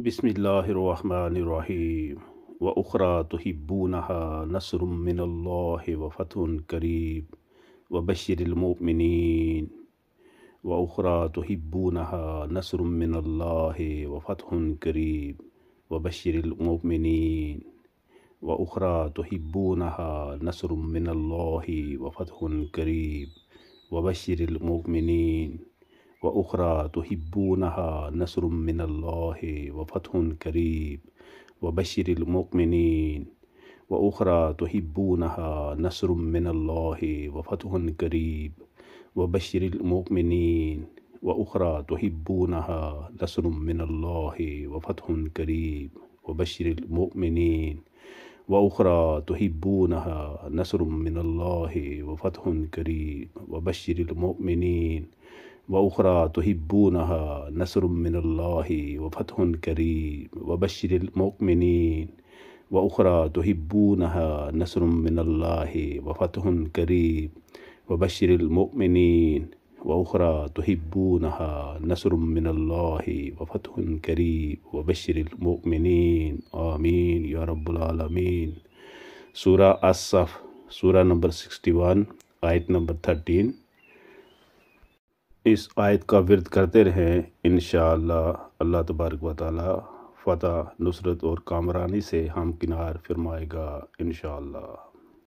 بسم اللہ الرحمن الرحیم وأخرى تحبونها نصر من اللہ وفتح قریب وبشر المؤمنین وأخرى تحبونها نصر من اللہ وفتح قریب وبشر المؤمنین وأخرى تحبونها نصر من اللہ وفتح قریب وبشر المؤمنین وأخرى تحبونها نصر من اللہ وفتح قریب وبشر المؤمنین وأخرى تحبونها نصر من اللہ وفتح قریب وبشر المؤمنین وأخرى تحبونها نصر من اللہ وفتح قریب وبشر المؤمنین وأخرى تحبونها نصر من اللہ وفتح قریب وبشر المؤمنین وأخرى تحبونها نصر من اللہ وفتح قریب وبشر المؤمنین وأخرى تحبونها نصر من اللہ وفتح قریب وبشر المؤمنین وأخرى تحبونها نصر من اللہ وفتح قریب وبشر المؤمنین آمین یا رب العالمین۔ سورہ الصف، سورہ نمبر 61، آیت نمبر 13۔ اس آیت کا ورد کرتے رہیں، انشاءاللہ اللہ تبارک و تعالی فتح، نصرت اور کامرانی سے ہم کنار فرمائے گا انشاءاللہ۔